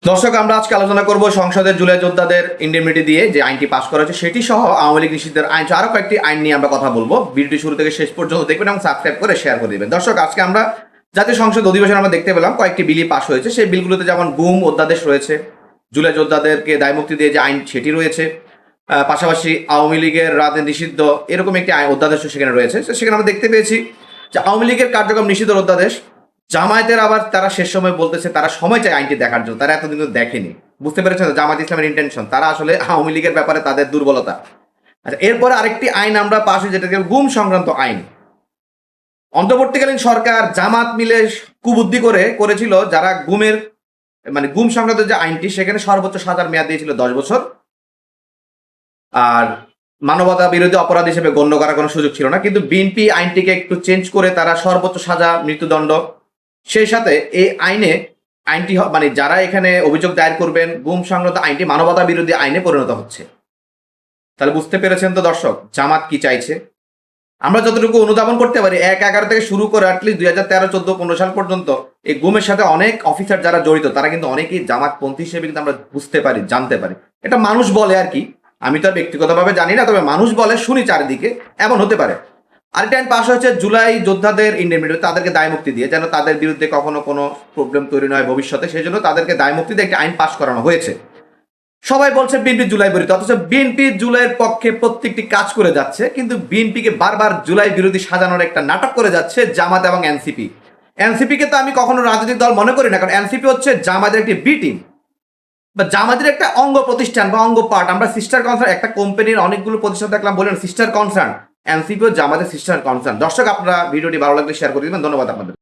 দর্শক, আমরা আজকে আলোচনা করব সংসদের জুলাই যোদ্ধাদের ইন্ডেমনিটি দিয়ে যে আইনটি পাস করা হয়েছে সেটি সহ আওয়ামী লীগ নিষিদ্ধের আইন আরো কয়েকটি আইন নিয়ে আমরা কথা বলবো। ভিডিওটি শুরু থেকে শেষ পর্যন্ত দেখবেন এবং সাবস্ক্রাইব করে শেয়ার করে দিবেন। দর্শক, আজকে আমরা জাতীয় সংসদ অধিবেশন আমরা দেখতে পেলাম কয়েকটি বিলই পাস হয়েছে। সেই বিলগুলোতে যেমন গুম অধ্যাদেশ রয়েছে, জুলাই যোদ্ধাদেরকে দায়মুক্তি দিয়ে যে আইন সেটি রয়েছে, পাশাপাশি আওয়ামী লীগের রাজনীতি নিষিদ্ধ এরকম একটি আইন অধ্যাদেশও সেখানে রয়েছে। সেখানে আমরা দেখতে পেয়েছি যে আওয়ামী লীগের কার্যক্রম নিষিদ্ধের অধ্যাদেশ, জামায়াতের আবার তারা শেষ সময় বলতেছে তারা সময় চায় আইনটি দেখার জন্য, তারা এতদিন দেখেনি। বুঝতে পেরেছেন জামাত ইসলামের ইন্টেনশন, তারা আসলে আওয়ামী লীগের ব্যাপারে তাদের দুর্বলতা। আচ্ছা, এরপরে আরেকটি আইন আমরা পাশ হয়েছে যেটাকে গুম সংক্রান্ত আইন। অন্তর্বর্তীকালীন সরকার জামাত মিলে কুবুদ্ধি করেছিল যারা গুমের গুম সংক্রান্ত যে আইনটি সেখানে সর্বোচ্চ সাজার মেয়াদ দিয়েছিল 10 বছর, আর মানবতা বিরোধী অপরাধ হিসেবে গণ্য করার কোনো সুযোগ ছিল না। কিন্তু বিএনপি আইনটিকে একটু চেঞ্জ করে তারা সর্বোচ্চ সাজা মৃত্যুদণ্ড, সেই সাথে এই আইনটি যারা এখানে অভিযোগ দায়ের করবেন গুম সংক্রান্ত আইনটি মানবতা বিরোধী আইনে পরিণত হচ্ছে। তাহলে বুঝতে পেরেছেন তো দর্শক জামাত কি চাইছে। আমরা যতটুকু অনুধাবন করতে পারি 1/11 থেকে শুরু করে অ্যাটলিস্ট 2013, 14, 15 সাল পর্যন্ত এই গুমের সাথে অনেক অফিসার যারা জড়িত তারা কিন্তু অনেকেই জামাতপন্থী হিসেবে কিন্তু আমরা বুঝতে পারি, জানতে পারি। এটা মানুষ বলে আর কি, আমি তো আর ব্যক্তিগতভাবে জানি না, তবে মানুষ বলে শুনি চারিদিকে, এমন হতে পারে। আরেকটা আইন পাস হয়েছে জুলাই যোদ্ধাদের ইন্ডেমনিটি, তাদেরকে দায়মুক্তি দিয়ে, যেন তাদের বিরুদ্ধে কখনো কোনো প্রবলেম তৈরি নয় ভবিষ্যতে, সেই জন্য তাদেরকে দায়মুক্তি দিয়ে একটা আইন পাস করানো হয়েছে। সবাই বলছে বিএনপি জুলাই বিরোধী, অথচ বিএনপি জুলাইয়ের পক্ষে প্রত্যেকটি কাজ করে যাচ্ছে, কিন্তু বিএনপিকে বারবার জুলাই বিরোধী সাজানোর একটা নাটক করে যাচ্ছে জামাত এবং এনসিপি। এনসিপিকে তো আমি কখনো রাজনৈতিক দল মনে করি না, কারণ এনসিপি হচ্ছে জামাতের একটি বি টিম বা জামাতের একটা অঙ্গ প্রতিষ্ঠান বা অঙ্গ পার্ট। আমরা সিস্টার কনসার্ন, একটা কোম্পানির অনেকগুলো প্রতিষ্ঠান দেখলাম বললেন সিস্টার কনসার্ন, এনসিপি ও জামাতের সিস্টার কনসার্ন। দর্শক, আপনারা ভিডিওটি ভালো লাগলে শেয়ার করে দিবেন। ধন্যবাদ আপনাদের।